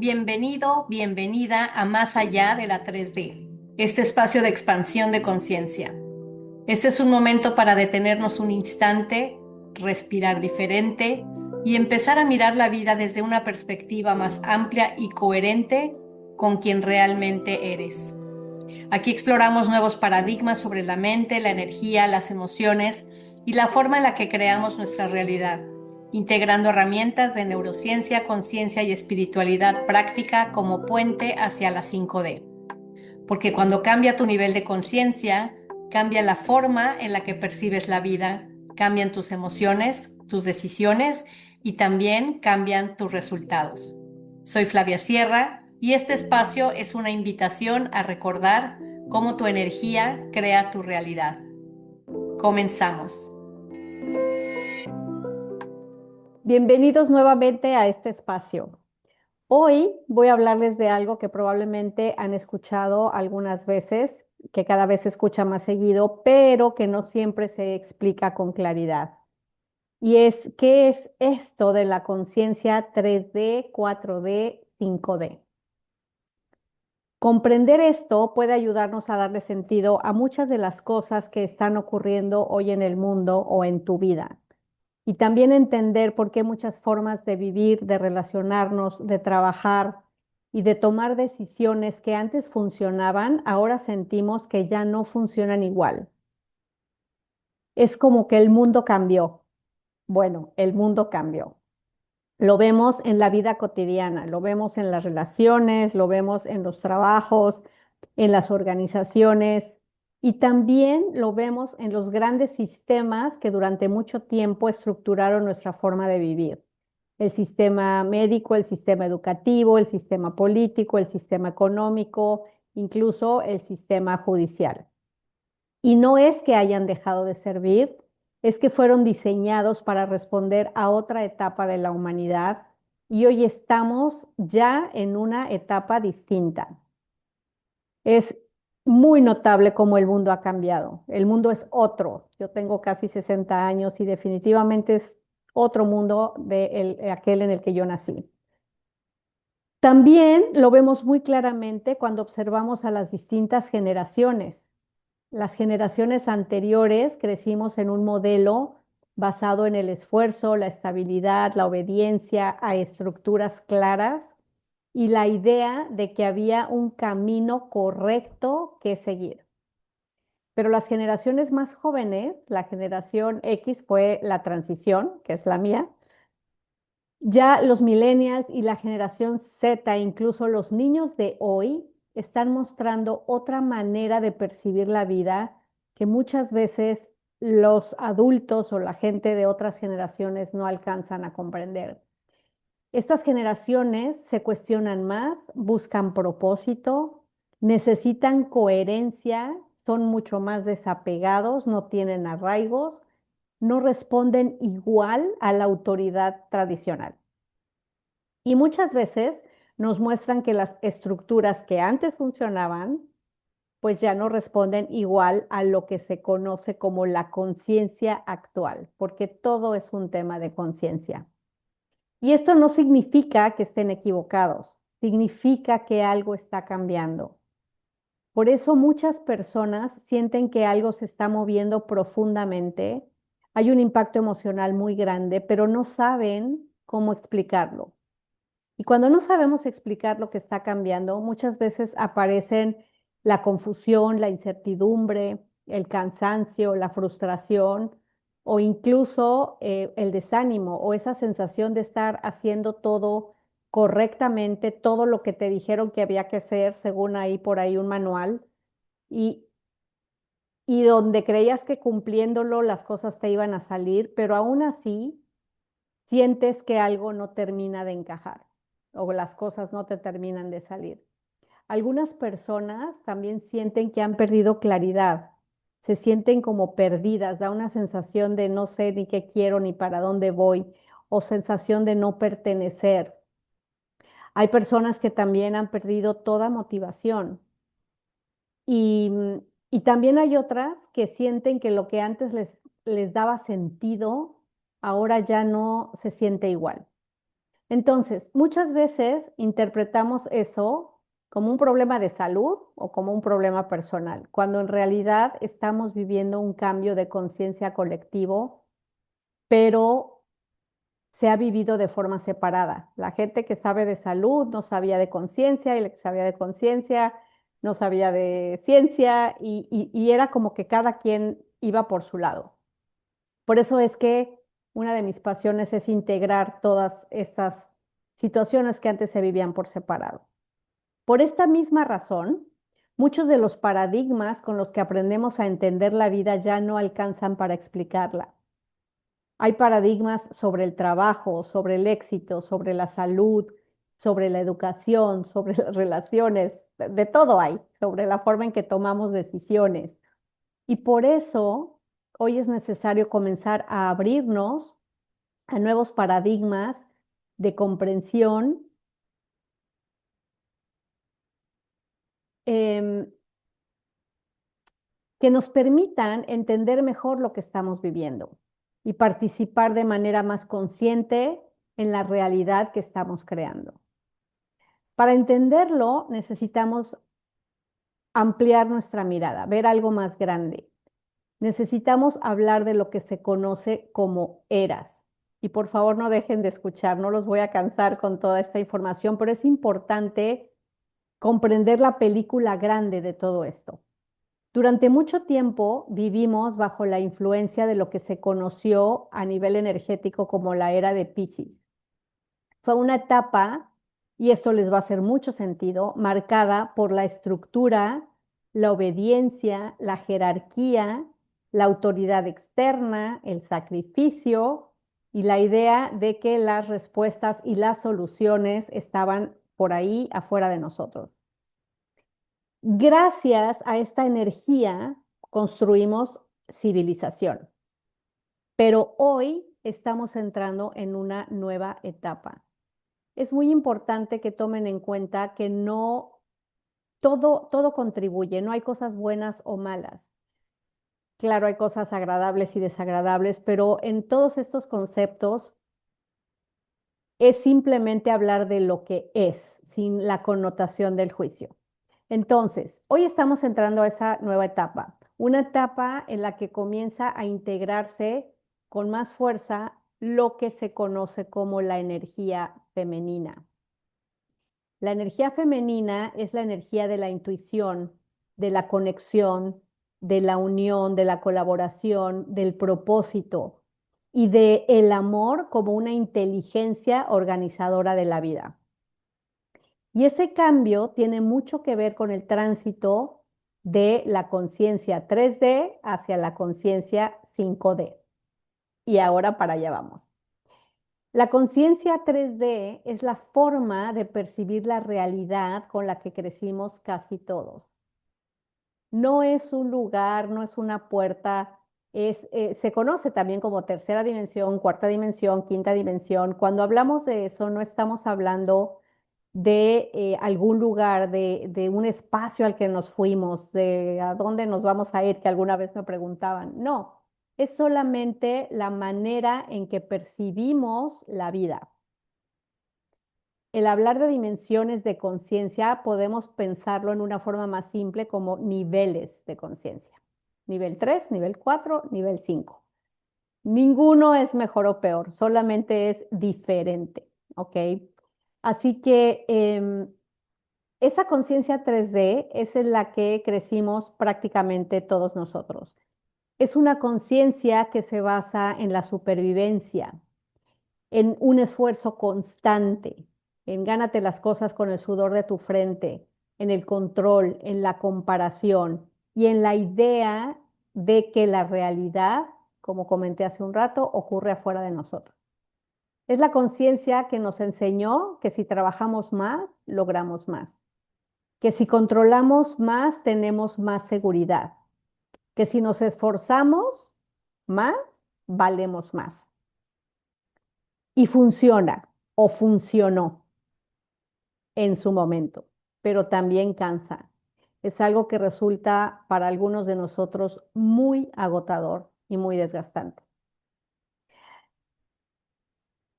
Bienvenido, bienvenida a Más allá de la 3D, este espacio de expansión de conciencia. Este es un momento para detenernos un instante, respirar diferente y empezar a mirar la vida desde una perspectiva más amplia y coherente con quien realmente eres. Aquí exploramos nuevos paradigmas sobre la mente, la energía, las emociones y la forma en la que creamos nuestra realidad, integrando herramientas de neurociencia, conciencia y espiritualidad práctica como puente hacia la 5D. Porque cuando cambia tu nivel de conciencia, cambia la forma en la que percibes la vida, cambian tus emociones, tus decisiones y también cambian tus resultados. Soy Flavia Sierra y este espacio es una invitación a recordar cómo tu energía crea tu realidad. Comenzamos. Bienvenidos nuevamente a este espacio. Hoy voy a hablarles de algo que probablemente han escuchado algunas veces, que cada vez se escucha más seguido, pero que no siempre se explica con claridad. Y es, ¿qué es esto de la conciencia 3D, 4D, 5D? Comprender esto puede ayudarnos a darle sentido a muchas de las cosas que están ocurriendo hoy en el mundo o en tu vida. Y también entender por qué muchas formas de vivir, de relacionarnos, de trabajar y de tomar decisiones que antes funcionaban, ahora sentimos que ya no funcionan igual. Es como que el mundo cambió. Bueno, el mundo cambió. Lo vemos en la vida cotidiana, lo vemos en las relaciones, lo vemos en los trabajos, en las organizaciones y también lo vemos en los grandes sistemas que durante mucho tiempo estructuraron nuestra forma de vivir. El sistema médico, el sistema educativo, el sistema político, el sistema económico, incluso el sistema judicial. Y no es que hayan dejado de servir, es que fueron diseñados para responder a otra etapa de la humanidad y hoy estamos ya en una etapa distinta. Es muy notable cómo el mundo ha cambiado. El mundo es otro. Yo tengo casi 60 años y definitivamente es otro mundo de aquel en el que yo nací. También lo vemos muy claramente cuando observamos a las distintas generaciones. Las generaciones anteriores crecimos en un modelo basado en el esfuerzo, la estabilidad, la obediencia a estructuras claras y la idea de que había un camino correcto que seguir. Pero las generaciones más jóvenes, la generación X fue la transición, que es la mía, ya los millennials y la generación Z, incluso los niños de hoy, están mostrando otra manera de percibir la vida que muchas veces los adultos o la gente de otras generaciones no alcanzan a comprender. Estas generaciones se cuestionan más, buscan propósito, necesitan coherencia, son mucho más desapegados, no tienen arraigos, no responden igual a la autoridad tradicional. Y muchas veces nos muestran que las estructuras que antes funcionaban, pues ya no responden igual a lo que se conoce como la conciencia actual, porque todo es un tema de conciencia. Y esto no significa que estén equivocados, significa que algo está cambiando. Por eso muchas personas sienten que algo se está moviendo profundamente, hay un impacto emocional muy grande, pero no saben cómo explicarlo. Y cuando no sabemos explicar lo que está cambiando, muchas veces aparecen la confusión, la incertidumbre, el cansancio, la frustración o incluso el desánimo o esa sensación de estar haciendo todo correctamente, todo lo que te dijeron que había que hacer según ahí por ahí un manual y, y donde creías que cumpliéndolo las cosas te iban a salir, pero aún así sientes que algo no termina de encajar o las cosas no te terminan de salir. Algunas personas también sienten que han perdido claridad, se sienten como perdidas, da una sensación de no sé ni qué quiero ni para dónde voy o sensación de no pertenecer. Hay personas que también han perdido toda motivación y, y también hay otras que sienten que lo que antes les daba sentido, ahora ya no se siente igual. Entonces, muchas veces interpretamos eso como un problema de salud o como un problema personal, cuando en realidad estamos viviendo un cambio de conciencia colectivo, pero se ha vivido de forma separada. La gente que sabe de salud no sabía de conciencia y la que sabía de conciencia no sabía de ciencia y era como que cada quien iba por su lado. Por eso es que una de mis pasiones es integrar todas estas situaciones que antes se vivían por separado. Por esta misma razón, muchos de los paradigmas con los que aprendemos a entender la vida ya no alcanzan para explicarla. Hay paradigmas sobre el trabajo, sobre el éxito, sobre la salud, sobre la educación, sobre las relaciones, de todo hay, sobre la forma en que tomamos decisiones. Y por eso hoy es necesario comenzar a abrirnos a nuevos paradigmas de comprensión em, que nos permitan entender mejor lo que estamos viviendo y participar de manera más consciente en la realidad que estamos creando. Para entenderlo, necesitamos ampliar nuestra mirada, ver algo más grande. Necesitamos hablar de lo que se conoce como eras. Y por favor no dejen de escuchar, no los voy a cansar con toda esta información, pero es importante comprender la película grande de todo esto. Durante mucho tiempo vivimos bajo la influencia de lo que se conoció a nivel energético como la era de Piscis. Fue una etapa, y esto les va a hacer mucho sentido, marcada por la estructura, la obediencia, la jerarquía, la autoridad externa, el sacrificio y la idea de que las respuestas y las soluciones estaban por ahí afuera de nosotros. Gracias a esta energía construimos civilización, pero hoy estamos entrando en una nueva etapa. Es muy importante que tomen en cuenta que no todo contribuye, no hay cosas buenas o malas. Claro, hay cosas agradables y desagradables, pero en todos estos conceptos es simplemente hablar de lo que es, sin la connotación del juicio. Entonces, hoy estamos entrando a esa nueva etapa, una etapa en la que comienza a integrarse con más fuerza lo que se conoce como la energía femenina. La energía femenina es la energía de la intuición, de la conexión, de la unión, de la colaboración, del propósito y de el amor como una inteligencia organizadora de la vida. Y ese cambio tiene mucho que ver con el tránsito de la conciencia 3D hacia la conciencia 5D. Y ahora para allá vamos. La conciencia 3D es la forma de percibir la realidad con la que crecimos casi todos. No es un lugar, no es una puerta, se conoce también como tercera dimensión, cuarta dimensión, quinta dimensión. Cuando hablamos de eso, no estamos hablando de algún lugar, de un espacio al que nos fuimos, de a dónde nos vamos a ir, que alguna vez me preguntaban. No, es solamente la manera en que percibimos la vida. El hablar de dimensiones de conciencia podemos pensarlo en una forma más simple como niveles de conciencia. Nivel 3, nivel 4, nivel 5. Ninguno es mejor o peor, solamente es diferente, ¿ok? Así que esa conciencia 3D es en la que crecimos prácticamente todos nosotros. Es una conciencia que se basa en la supervivencia, en un esfuerzo constante, en gánate las cosas con el sudor de tu frente, en el control, en la comparación y en la idea de que la realidad, como comenté hace un rato, ocurre afuera de nosotros. Es la conciencia que nos enseñó que si trabajamos más, logramos más, que si controlamos más, tenemos más seguridad, que si nos esforzamos más, valemos más. Y funciona o funcionó en su momento, pero también cansa. Es algo que resulta para algunos de nosotros muy agotador y muy desgastante.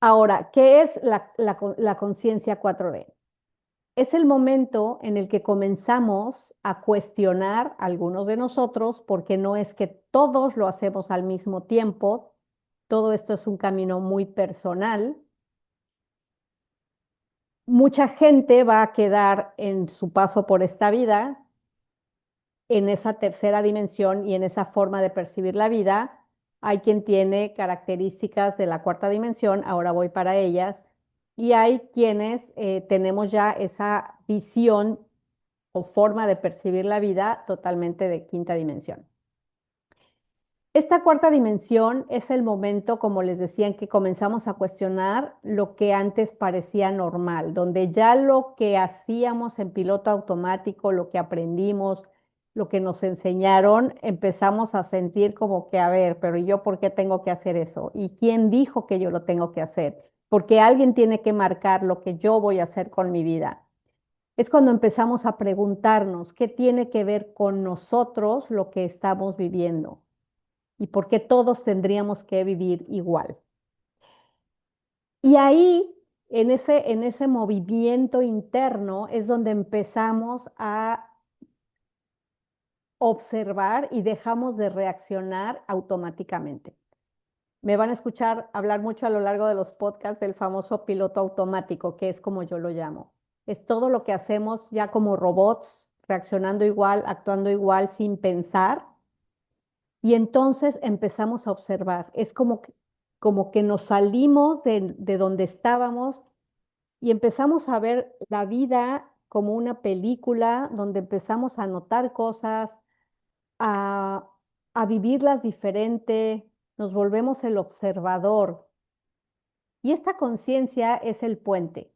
Ahora, ¿qué es la conciencia 4D? Es el momento en el que comenzamos a cuestionar a algunos de nosotros, porque no es que todos lo hacemos al mismo tiempo. Todo esto es un camino muy personal. Mucha gente va a quedar en su paso por esta vida en esa tercera dimensión y en esa forma de percibir la vida. Hay quien tiene características de la cuarta dimensión, ahora voy para ellas, y hay quienes tenemos ya esa visión o forma de percibir la vida totalmente de quinta dimensión. Esta cuarta dimensión es el momento, como les decía, en que comenzamos a cuestionar lo que antes parecía normal, donde ya lo que hacíamos en piloto automático, lo que aprendimos, lo que nos enseñaron, empezamos a sentir como que, a ver, pero ¿yo por qué tengo que hacer eso? ¿Y quién dijo que yo lo tengo que hacer? Porque alguien tiene que marcar lo que yo voy a hacer con mi vida. Es cuando empezamos a preguntarnos qué tiene que ver con nosotros lo que estamos viviendo y por qué todos tendríamos que vivir igual. Y ahí, en ese movimiento interno, es donde empezamos a observar y dejamos de reaccionar automáticamente. Me van a escuchar hablar mucho a lo largo de los podcasts del famoso piloto automático, que es como yo lo llamo. Es todo lo que hacemos ya como robots, reaccionando igual, actuando igual, sin pensar. Y entonces empezamos a observar. Es como que nos salimos de donde estábamos y empezamos a ver la vida como una película donde empezamos a notar cosas, a, a vivirlas diferente, nos volvemos el observador. Y esta conciencia es el puente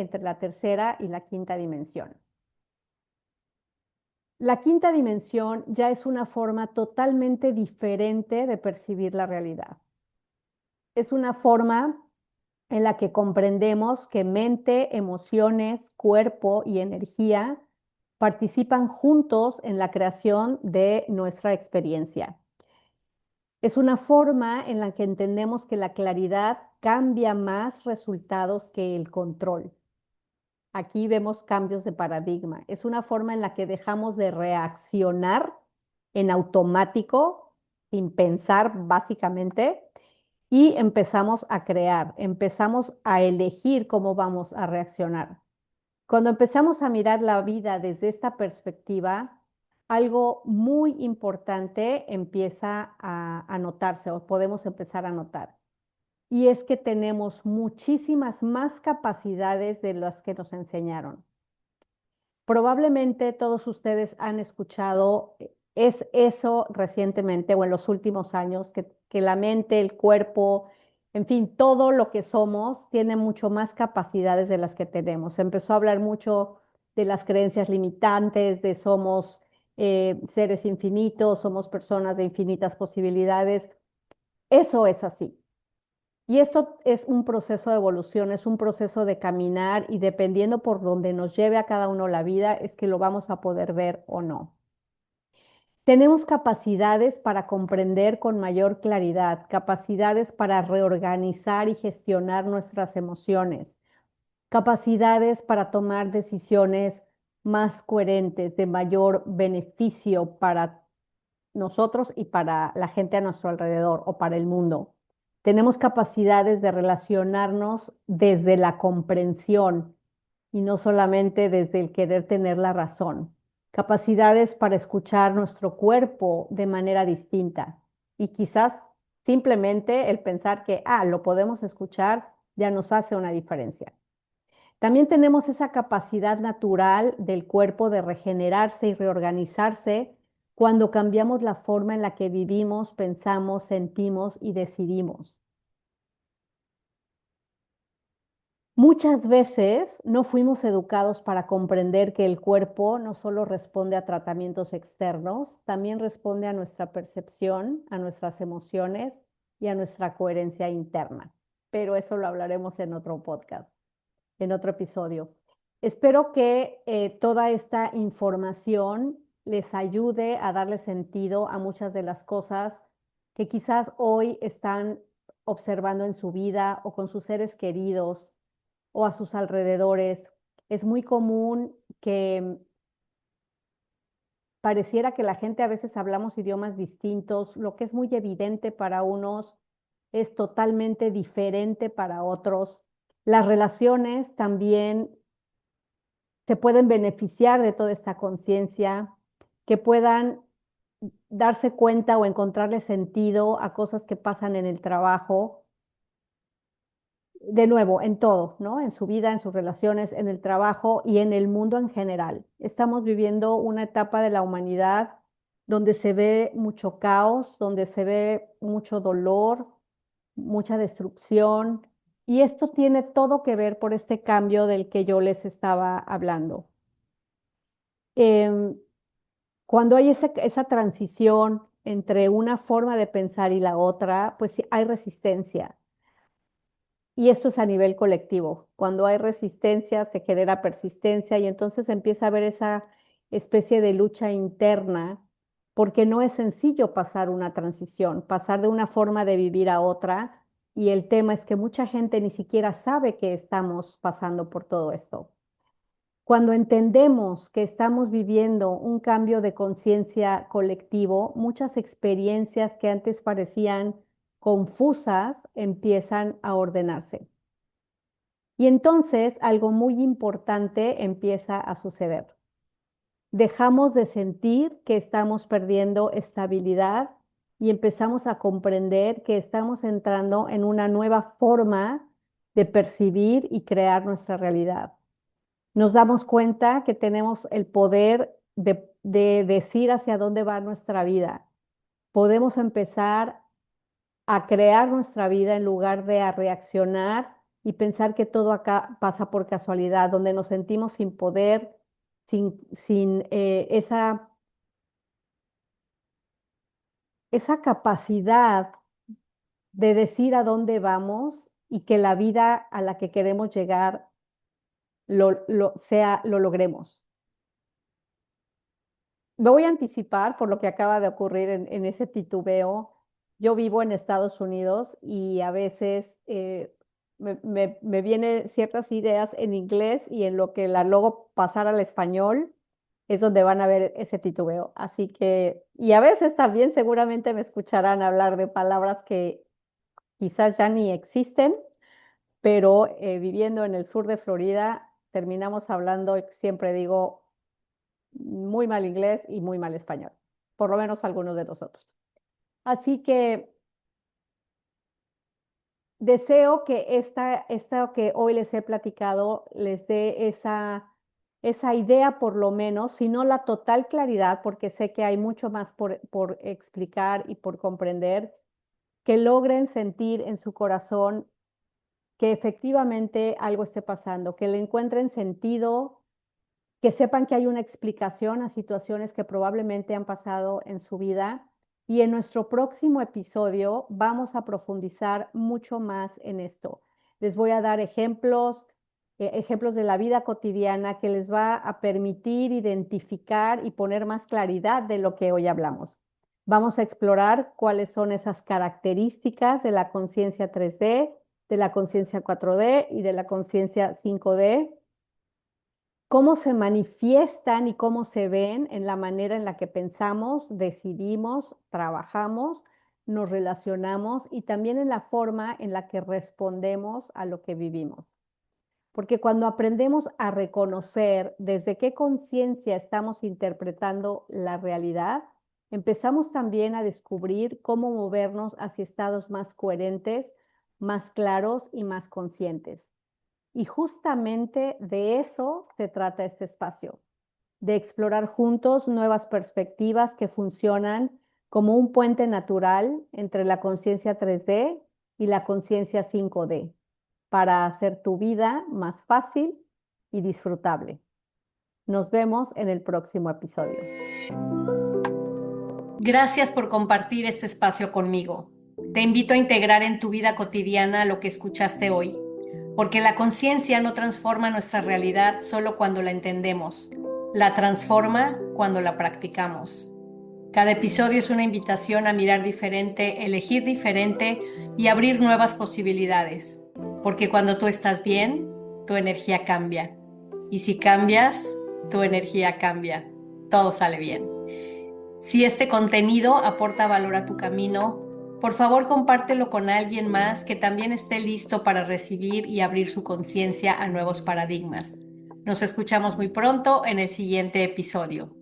entre la tercera y la quinta dimensión. La quinta dimensión ya es una forma totalmente diferente de percibir la realidad. Es una forma en la que comprendemos que mente, emociones, cuerpo y energía participan juntos en la creación de nuestra experiencia. Es una forma en la que entendemos que la claridad cambia más resultados que el control. Aquí vemos cambios de paradigma. Es una forma en la que dejamos de reaccionar en automático, sin pensar básicamente, y empezamos a crear, empezamos a elegir cómo vamos a reaccionar. Cuando empezamos a mirar la vida desde esta perspectiva, algo muy importante empieza a notarse o podemos empezar a notar. Y es que tenemos muchísimas más capacidades de las que nos enseñaron. Probablemente todos ustedes han escuchado es eso recientemente o en los últimos años, que la mente, el cuerpo, en fin, todo lo que somos tiene mucho más capacidades de las que tenemos. Se empezó a hablar mucho de las creencias limitantes, de somos seres infinitos, somos personas de infinitas posibilidades. Eso es así. Y esto es un proceso de evolución, es un proceso de caminar y dependiendo por donde nos lleve a cada uno la vida, es que lo vamos a poder ver o no. Tenemos capacidades para comprender con mayor claridad, capacidades para reorganizar y gestionar nuestras emociones, capacidades para tomar decisiones más coherentes, de mayor beneficio para nosotros y para la gente a nuestro alrededor o para el mundo. Tenemos capacidades de relacionarnos desde la comprensión y no solamente desde el querer tener la razón. Capacidades para escuchar nuestro cuerpo de manera distinta y quizás simplemente el pensar que, lo podemos escuchar ya nos hace una diferencia. También tenemos esa capacidad natural del cuerpo de regenerarse y reorganizarse cuando cambiamos la forma en la que vivimos, pensamos, sentimos y decidimos. Muchas veces no fuimos educados para comprender que el cuerpo no solo responde a tratamientos externos, también responde a nuestra percepción, a nuestras emociones y a nuestra coherencia interna. Pero eso lo hablaremos en otro podcast, en otro episodio. Espero que toda esta información les ayude a darle sentido a muchas de las cosas que quizás hoy están observando en su vida o con sus seres queridos o a sus alrededores. Es muy común que pareciera que la gente a veces hablamos idiomas distintos. Lo que es muy evidente para unos es totalmente diferente para otros. Las relaciones también se pueden beneficiar de toda esta conciencia, que puedan darse cuenta o encontrarle sentido a cosas que pasan en el trabajo, de nuevo, en todo, ¿no? En su vida, en sus relaciones, en el trabajo y en el mundo en general. Estamos viviendo una etapa de la humanidad donde se ve mucho caos, donde se ve mucho dolor, mucha destrucción, y esto tiene todo que ver por este cambio del que yo les estaba hablando. Em, Cuando hay esa transición entre una forma de pensar y la otra, pues sí, hay resistencia. Y esto es a nivel colectivo. Cuando hay resistencia, se genera persistencia y entonces empieza a haber esa especie de lucha interna, porque no es sencillo pasar una transición, pasar de una forma de vivir a otra. Y el tema es que mucha gente ni siquiera sabe que estamos pasando por todo esto. Cuando entendemos que estamos viviendo un cambio de conciencia colectivo, muchas experiencias que antes parecían confusas empiezan a ordenarse. Y entonces algo muy importante empieza a suceder. Dejamos de sentir que estamos perdiendo estabilidad y empezamos a comprender que estamos entrando en una nueva forma de percibir y crear nuestra realidad. Nos damos cuenta que tenemos el poder de decir hacia dónde va nuestra vida. Podemos empezar a crear nuestra vida en lugar de a reaccionar y pensar que todo acá pasa por casualidad, donde nos sentimos sin poder, sin esa capacidad de decir a dónde vamos y que la vida a la que queremos llegar lo logremos. Me voy a anticipar por lo que acaba de ocurrir en ese titubeo. Yo vivo en Estados Unidos y a veces me vienen ciertas ideas en inglés y en lo que la luego pasar al español es donde van a ver ese titubeo. Así que, y a veces también seguramente me escucharán hablar de palabras que quizás ya ni existen, pero viviendo en el sur de Florida terminamos hablando, siempre digo, muy mal inglés y muy mal español, por lo menos algunos de nosotros. Así que deseo que esta que hoy les he platicado les dé esa idea por lo menos, si no la total claridad, porque sé que hay mucho más por explicar y por comprender, que logren sentir en su corazón que efectivamente algo esté pasando, que le encuentren sentido, que sepan que hay una explicación a situaciones que probablemente han pasado en su vida. Y en nuestro próximo episodio vamos a profundizar mucho más en esto. Les voy a dar ejemplos de la vida cotidiana que les va a permitir identificar y poner más claridad de lo que hoy hablamos. Vamos a explorar cuáles son esas características de la conciencia 3D, de la conciencia 4D y de la conciencia 5D, cómo se manifiestan y cómo se ven en la manera en la que pensamos, decidimos, trabajamos, nos relacionamos y también en la forma en la que respondemos a lo que vivimos. Porque cuando aprendemos a reconocer desde qué conciencia estamos interpretando la realidad, empezamos también a descubrir cómo movernos hacia estados más coherentes, más claros y más conscientes. Y justamente de eso se trata este espacio, de explorar juntos nuevas perspectivas que funcionan como un puente natural entre la conciencia 3D y la conciencia 5D, para hacer tu vida más fácil y disfrutable. Nos vemos en el próximo episodio. Gracias por compartir este espacio conmigo. Te invito a integrar en tu vida cotidiana lo que escuchaste hoy, porque la conciencia no transforma nuestra realidad solo cuando la entendemos, la transforma cuando la practicamos. Cada episodio es una invitación a mirar diferente, elegir diferente y abrir nuevas posibilidades. Porque cuando tú estás bien, tu energía cambia. Y si cambias, tu energía cambia. Todo sale bien. Si este contenido aporta valor a tu camino, por favor compártelo con alguien más que también esté listo para recibir y abrir su conciencia a nuevos paradigmas. Nos escuchamos muy pronto en el siguiente episodio.